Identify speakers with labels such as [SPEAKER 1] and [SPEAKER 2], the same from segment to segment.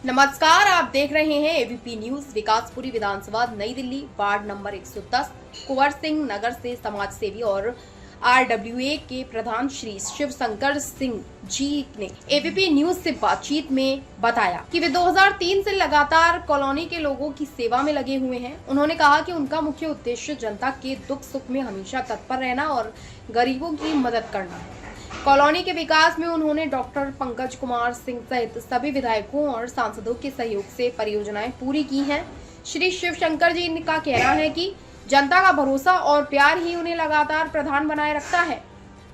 [SPEAKER 1] नमस्कार, आप देख रहे हैं एबीपी न्यूज। विकासपुरी विधानसभा नई दिल्ली वार्ड नंबर 110 कुंवर सिंह नगर से समाज सेवी और आरडब्ल्यूए के प्रधान श्री शिव शंकर सिंह जी ने एबीपी न्यूज से बातचीत में बताया कि वे 2003 से लगातार कॉलोनी के लोगों की सेवा में लगे हुए हैं। उन्होंने कहा कि उनका मुख्य उद्देश्य जनता के दुख सुख में हमेशा तत्पर रहना और गरीबों की मदद करना है। कॉलोनी के विकास में उन्होंने डॉक्टर पंकज कुमार सिंह सहित सभी विधायकों और सांसदों के सहयोग से परियोजनाएं पूरी की हैं। श्री शिव शंकर जी का कहना है कि जनता का भरोसा और प्यार ही उन्हें लगातार प्रधान बनाए रखता है।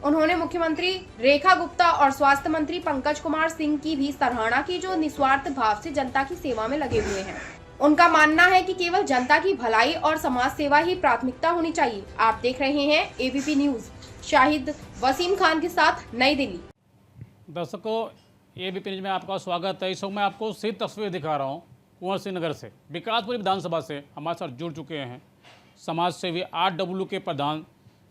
[SPEAKER 1] उन्होंने मुख्यमंत्री रेखा गुप्ता और स्वास्थ्य मंत्री पंकज कुमार सिंह की भी सराहना की, जो निस्वार्थ भाव से जनता की सेवा में लगे हुए हैं। उनका मानना है कि केवल जनता की भलाई और समाज सेवा ही प्राथमिकता होनी चाहिए। आप देख रहे हैं एबीपी न्यूज। शाहिद वसीम खान के साथ नई दिल्ली।
[SPEAKER 2] दर्शकों, एबीपी न्यूज में आपका स्वागत है। इस वक्त मैं आपको सीधी तस्वीर दिखा रहा हूँ कुंवर सिंह नगर से। विकासपुरी विधानसभा से हमारे साथ जुड़ चुके हैं समाज सेवी आरडब्ल्यू के प्रधान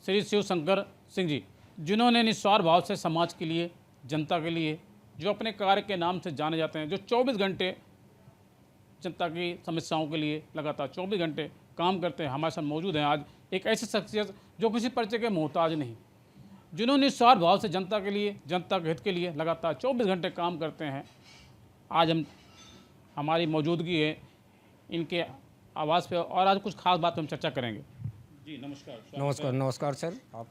[SPEAKER 2] श्री शिव शंकर सिंह जी, जिन्होंने निस्वार्थ भाव से समाज के लिए, जनता के लिए, जो अपने कार्य के नाम से जाने जाते हैं, जो 24 घंटे जनता की समस्याओं के लिए लगातार 24 घंटे काम करते हैं, हमारे साथ मौजूद हैं। आज एक ऐसी शख्सियत जो किसी परिचय के मोहताज नहीं, जिन्होंने निस्वार्थ भाव से जनता के लिए, जनता के हित के लिए लगातार 24 घंटे काम करते हैं। आज हमारी मौजूदगी है इनके आवाज़ पे और आज कुछ खास बात पे हम चर्चा करेंगे। जी नमस्कार।
[SPEAKER 3] नमस्कार सर, आप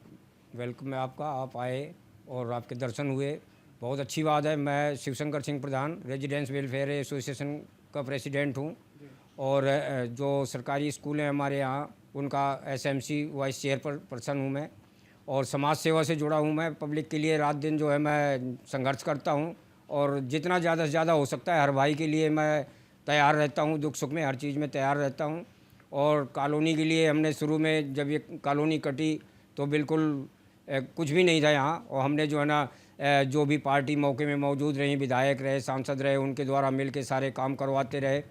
[SPEAKER 3] वेलकम है आपका। आप आए और आपके दर्शन हुए, बहुत अच्छी बात है। मैं शिवशंकर सिंह प्रधान रेजिडेंस वेलफेयर एसोसिएशन का प्रेसिडेंट हूँ और जो सरकारी स्कूल हैं हमारे यहाँ उनका एसएमसी वाइस चेयरपर्सन हूँ मैं, और समाज सेवा से जुड़ा हूँ मैं। पब्लिक के लिए रात दिन जो है मैं संघर्ष करता हूँ और जितना ज़्यादा से ज़्यादा हो सकता है हर भाई के लिए मैं तैयार रहता हूँ, दुख सुख में हर चीज़ में तैयार रहता हूँ। और कॉलोनी के लिए हमने शुरू में जब ये कॉलोनी कटी तो बिल्कुल कुछ भी नहीं था यहाँ, और हमने जो है ना जो भी पार्टी मौके में मौजूद रही, विधायक रहे, सांसद रहे, उनके द्वारा मिल के सारे काम करवाते रहे।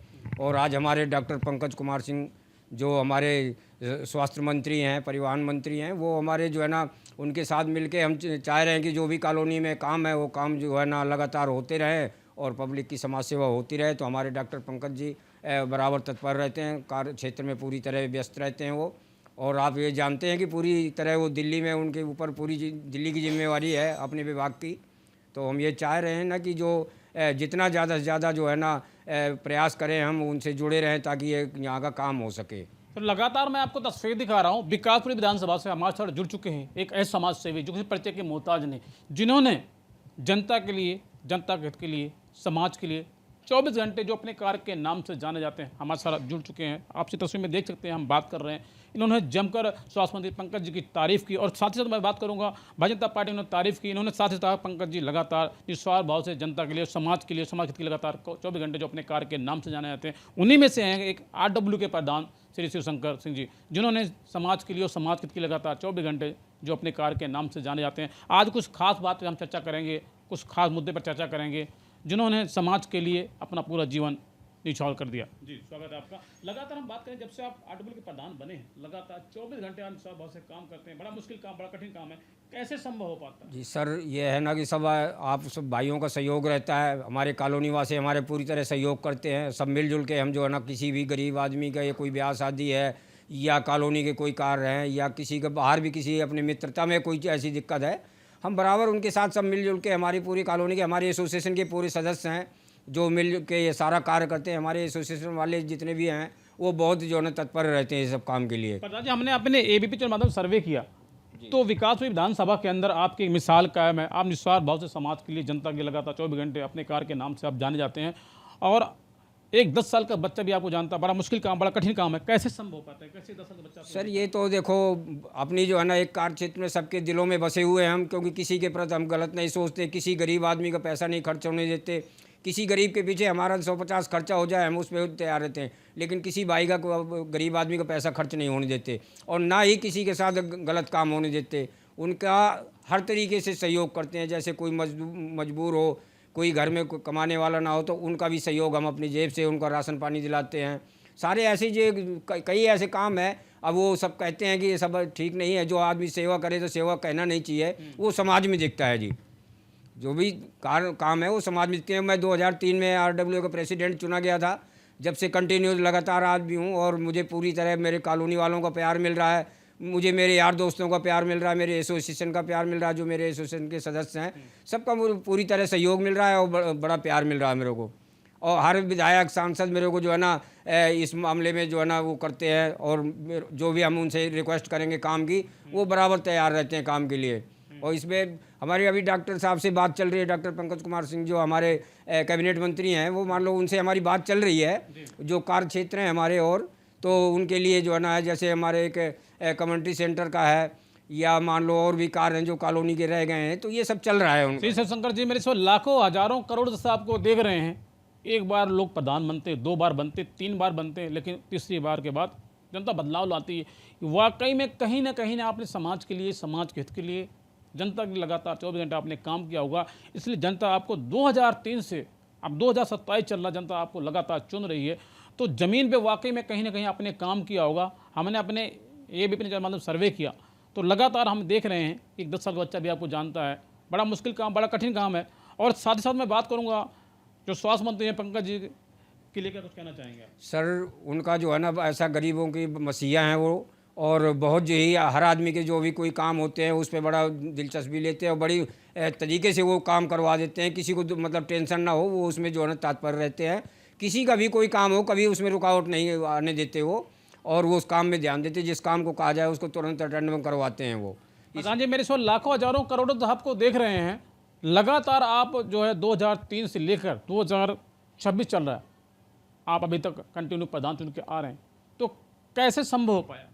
[SPEAKER 3] और आज हमारे डॉक्टर पंकज कुमार सिंह जो हमारे स्वास्थ्य मंत्री हैं, परिवहन मंत्री हैं, वो हमारे जो है ना उनके साथ मिलके हम चाह रहे हैं कि जो भी कॉलोनी में काम है वो काम जो है ना लगातार होते रहे और पब्लिक की समाज सेवा होती रहे। तो हमारे डॉक्टर पंकज जी बराबर तत्पर रहते हैं, कार्य क्षेत्र में पूरी तरह व्यस्त रहते हैं वो। और आप ये जानते हैं कि पूरी तरह वो दिल्ली में, उनके ऊपर पूरी दिल्ली की जिम्मेवारी है अपने विभाग की। तो हम ये चाह रहे हैं ना कि जो जितना ज़्यादा से ज़्यादा जो है ना प्रयास करें, हम उनसे जुड़े रहें ताकि ये यहाँ का काम हो सके।
[SPEAKER 2] तो लगातार मैं आपको तस्वीर दिखा रहा हूँ। विकासपुरी विधानसभा से हमारे साथ जुड़ चुके हैं एक ऐसे समाज सेवी जो किसी परिचय के मोहताज नहीं, जिन्होंने जनता के लिए, जनता के हित के लिए, समाज के लिए 24 घंटे जो अपने कार्य के नाम से जाने जाते हैं, हमारे साथ जुड़ चुके हैं। आपसे तस्वीर में देख सकते हैं हम बात कर रहे हैं। इन्होंने जमकर स्वास्थ्य मंत्री पंकज जी की तारीफ़ की और साथ ही साथ मैं बात करूंगा भारतीय जनता पार्टी ने तारीफ़ की। इन्होंने साथ ही साथ पंकज जी लगातार निस्वार्थ भाव से जनता के लिए, समाज के लिए, समाज हित के लिए लगातार 24 घंटे जो अपने कार्य के नाम से जाने जाते हैं, उन्हीं में से हैं एक आरडब्ल्यू के प्रधान श्री शिव शंकर सिंह जी, जिन्होंने समाज के लिए और समाज हित के लिए लगातार 24 घंटे जो अपने कार्य के नाम से जाने जाते हैं। आज कुछ खास बात पर हम चर्चा करेंगे, कुछ खास मुद्दे पर चर्चा करेंगे, जिन्होंने समाज के लिए अपना पूरा जीवन निछावर कर दिया। जी स्वागत है आपका। लगातार हम बात करें, जब से आप आरडब्ल्यू के प्रधान बने हैं, लगातार 24 घंटे आप निस्वार्थ से काम करते हैं। बड़ा मुश्किल काम, बड़ा कठिन काम है, कैसे संभव हो पाता है?
[SPEAKER 3] जी सर, ये है ना कि सब आप सब भाइयों का सहयोग रहता है। हमारे कॉलोनी वासी हमारे पूरी तरह सहयोग करते हैं, सब मिलजुल के हम जो है ना किसी भी गरीब आदमी का, या कोई ब्याह शादी है या कॉलोनी के कोई कार्य हैं या किसी का बाहर भी किसी अपनी मित्रता में कोई ऐसी दिक्कत है, हम बराबर उनके साथ सब मिलजुल के, हमारी पूरी कॉलोनी के, हमारे एसोसिएशन के पूरे सदस्य हैं जो मिल के ये सारा कार्य करते हैं। हमारे एसोसिएशन वाले जितने भी हैं वो बहुत जो है तत्पर रहते हैं इस सब काम के लिए।
[SPEAKER 2] प्रधान जी, हमने अपने एबीपी के माध्यम से सर्वे किया तो विकासपुरी विधानसभा के अंदर आपकी एक मिसाल कायम है। आप निस्वार्थ भाव से समाज के लिए, जनता के लिए लगातार 24 घंटे अपने कार्य के नाम से आप जाने जाते हैं, और एक 10 साल का बच्चा भी आपको जानता है। बड़ा मुश्किल काम, बड़ा कठिन काम है, कैसे संभव हो पाता है? कैसे 10 साल का बच्चा?
[SPEAKER 3] सर ये तो देखो अपनी जो है ना एक कार्य क्षेत्र में सबके दिलों में बसे हुए हैं हम, क्योंकि किसी के प्रति हम गलत नहीं सोचते, किसी गरीब आदमी का पैसा नहीं खर्च होने देते, किसी गरीब के पीछे हमारा 150 खर्चा हो जाए हम उस पर तैयार रहते हैं, लेकिन किसी भाई का, गरीब आदमी का पैसा खर्च नहीं होने देते, और ना ही किसी के साथ गलत काम होने देते। उनका हर तरीके से सहयोग करते हैं। जैसे कोई मजबूर हो, कोई घर में कमाने वाला ना हो, तो उनका भी सहयोग हम अपनी जेब से उनका राशन पानी दिलाते हैं। सारे ऐसे जो कई ऐसे काम हैं। अब वो सब कहते हैं कि ये सब ठीक नहीं है, जो आदमी सेवा करे तो सेवा कहना नहीं चाहिए, वो समाज में दिखता है जी। जो भी काम है वो समाज में के। मैं 2003 में RWA का प्रेसिडेंट चुना गया था, जब से कंटिन्यूस लगातार आज भी हूँ, और मुझे पूरी तरह मेरे कॉलोनी वालों का प्यार मिल रहा है, मुझे मेरे यार दोस्तों का प्यार मिल रहा है, मेरे एसोसिएशन का प्यार मिल रहा है, जो मेरे एसोसिएशन के सदस्य हैं सबका मुझे पूरी तरह सहयोग मिल रहा है और बड़ा प्यार मिल रहा है मेरे को। और हर विधायक सांसद मेरे को जो है ना इस मामले में जो है ना वो करते हैं, और जो भी हम उनसे रिक्वेस्ट करेंगे काम की, वो बराबर तैयार रहते हैं काम के लिए। और इसमें हमारे अभी डॉक्टर साहब से बात चल रही है, डॉक्टर पंकज कुमार सिंह जो हमारे कैबिनेट मंत्री हैं, वो मान लो उनसे हमारी बात चल रही है, जो कार्य क्षेत्र हैं हमारे, और तो उनके लिए जो है ना जैसे हमारे एक कम्युनिटी सेंटर का है, या मान लो और भी कार्य हैं जो कॉलोनी के रह गए हैं, तो ये सब चल रहा है उनका।
[SPEAKER 2] श्री शिवशंकर जी, मेरे से लाखों हजारों करोड़ से आपको देख रहे हैं, एक बार लोग प्रधान बनते, 2 बार बनते, 3 बार बनते, लेकिन तीसरी बार के बाद जनता बदलाव लाती है। वाकई में कहीं ना आपने समाज के लिए, समाज के हित के लिए, जनता के लिए लगातार 24 घंटे आपने काम किया होगा, इसलिए जनता आपको 2003 से अब 2027 चल रहा, जनता आपको लगातार चुन रही है। तो ज़मीन पे वाकई में कहीं ना कहीं आपने काम किया होगा। हमने अपने ABP ने मतलब सर्वे किया, तो लगातार हम देख रहे हैं कि 10 साल का बच्चा भी आपको जानता है, बड़ा मुश्किल काम, बड़ा कठिन काम है। और साथ ही साथ मैं बात करूँगा जो स्वास्थ्य मंत्री हैं पंकज जी के लिए, क्या कुछ कहना चाहेंगे?
[SPEAKER 3] सर, उनका जो है ना ऐसा गरीबों की मसीहा हैं वो, और बहुत जो ही हर आदमी के जो भी कोई काम होते हैं उस पर बड़ा दिलचस्पी लेते हैं और बड़ी तरीके से वो काम करवा देते हैं। किसी को मतलब टेंशन ना हो, वो उसमें जो है ना तत्पर रहते हैं। किसी का भी कोई काम हो, कभी उसमें रुकावट नहीं आने देते वो, और वो उस काम में ध्यान देते, जिस काम को कहा जाए उसको तुरंत अटेंड में करवाते हैं वो।
[SPEAKER 2] प्रधान जी, मेरे से लाखों हजारों करोड़ों तो आपको देख रहे हैं, लगातार आप जो है 2003 से लेकर 2026 चल रहा है, आप अभी तक कंटिन्यू प्रधान चुन के आ रहे हैं, तो कैसे संभव हो पाया?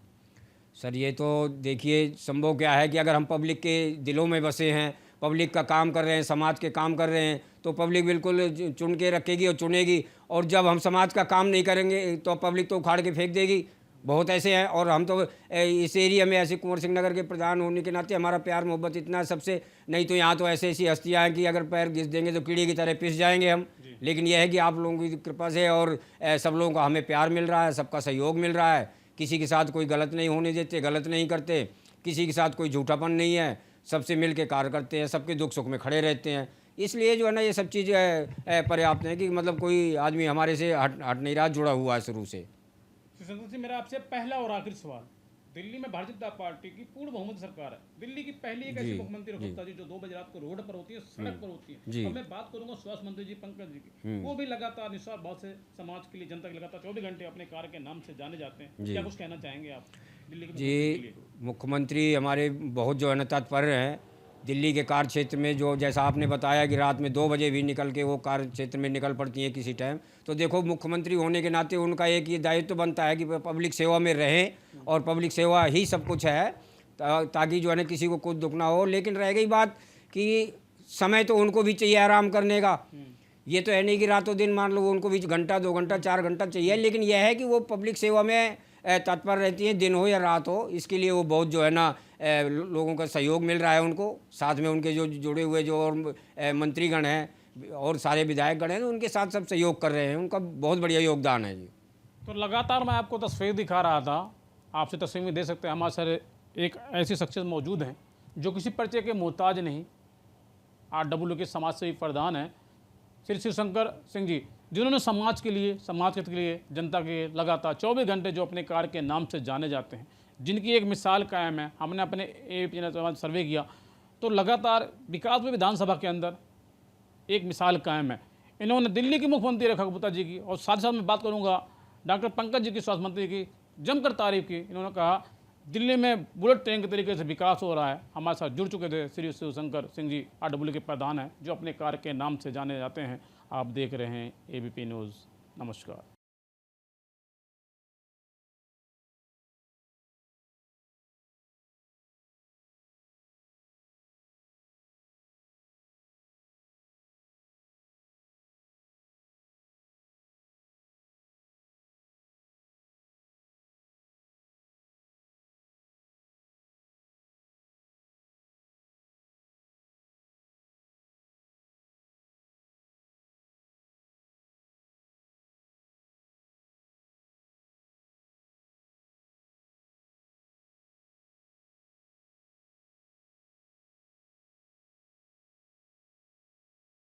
[SPEAKER 3] सर, ये तो देखिए संभव क्या है कि अगर हम पब्लिक के दिलों में बसे हैं, पब्लिक का काम कर रहे हैं, समाज के काम कर रहे हैं, तो पब्लिक बिल्कुल चुन के रखेगी और चुनेगी। और जब हम समाज का काम नहीं करेंगे तो पब्लिक तो उखाड़ के फेंक देगी। बहुत ऐसे हैं, और हम तो इस एरिया में ऐसे कुंवर सिंह नगर के प्रधान होने के नाते हमारा प्यार मोहब्बत इतना है सबसे, नहीं तो यहाँ तो ऐसी हस्तियाँ हैं कि अगर पैर घिस देंगे तो कीड़े की तरह पिस जाएंगे हम। लेकिन यह है कि आप लोगों की कृपा से और सब लोगों का हमें प्यार मिल रहा है, सबका सहयोग मिल रहा है, किसी के साथ कोई गलत नहीं होने देते, गलत नहीं करते, किसी के साथ कोई झूठापन नहीं है, सबसे मिल के कार्य करते हैं, सबके दुख सुख में खड़े रहते हैं। इसलिए जो है ना ये सब चीज़ पर्याप्त है कि मतलब कोई आदमी हमारे से हट नहीं रहा, जुड़ा हुआ है शुरू से।
[SPEAKER 2] संतोष जी, मेरा आपसे पहला और आखिरी सवाल, दिल्ली में भारतीय जनता पार्टी की पूर्ण बहुमत सरकार है, दिल्ली की पहली एक ऐसी मुख्यमंत्री रघुत्ता जी जो 2 बजे रात को रोड पर होती है, सड़क पर होती है। अब मैं बात करूंगा स्वास्थ्य मंत्री जी पंकज जी की, वो भी लगातार निस्वार्थ भाव से समाज के लिए, जनता के लिए लगातार 24 घंटे अपने कार्य के नाम से जाने जाते हैं। क्या कुछ कहना चाहेंगे आप दिल्ली के
[SPEAKER 3] जी? मुख्यमंत्री हमारे बहुत जो है ना तत्पर हैं दिल्ली के कार्य क्षेत्र में। जो जैसा आपने बताया कि रात में 2 बजे भी निकल के वो कार्य क्षेत्र में निकल पड़ती हैं किसी टाइम, तो देखो मुख्यमंत्री होने के नाते उनका एक ये दायित्व बनता है कि पब्लिक सेवा में रहें, और पब्लिक सेवा ही सब कुछ है, ताकि जो है ना किसी को कुछ दुख ना हो। लेकिन रह गई बात कि समय तो उनको भी चाहिए आराम करने का। ये तो है नहीं कि रातों दिन मान लो उनको भी घंटा 2 घंटा 4 घंटा चाहिए, लेकिन यह है कि वो पब्लिक सेवा में तत्पर रहती हैं, दिन हो या रात हो। इसके लिए वो बहुत जो है ना लोगों का सहयोग मिल रहा है उनको, साथ में उनके जो जुड़े हुए जो और मंत्रीगण हैं और सारे विधायकगण हैं, उनके साथ सब सहयोग कर रहे हैं, उनका बहुत बढ़िया योगदान है जी।
[SPEAKER 2] तो लगातार मैं आपको तस्वीर दिखा रहा था, आपसे तस्वीर में दे सकते हैं, हमारे सर एक ऐसी शख्सियत मौजूद हैं जो किसी परिचय के मोहताज नहीं, RWA के समाज सेवी प्रधान हैं श्री शिवशंकर सिंह जी, जिन्होंने समाज के लिए, समाज के लिए, जनता के लगातार 24 घंटे जो अपने कार्य के नाम से जाने जाते हैं, जिनकी एक मिसाल कायम है। हमने अपने ABP ने सर्वे किया तो लगातार विकासपुर विधानसभा के अंदर एक मिसाल कायम है। इन्होंने दिल्ली की मुख्यमंत्री रेखा गुप्ता जी की, और साथ ही साथ मैं बात करूंगा डॉक्टर पंकज जी की, स्वास्थ्य मंत्री की, जमकर तारीफ की। इन्होंने कहा दिल्ली में बुलेट ट्रेन के तरीके से विकास हो रहा है। हमारे साथ जुड़ चुके थे श्री शिवशंकर सिंह जी, RWA के प्रधान हैं, जो अपने कार्य के नाम से जाने जाते हैं। आप देख रहे हैं ABP न्यूज़। नमस्कार।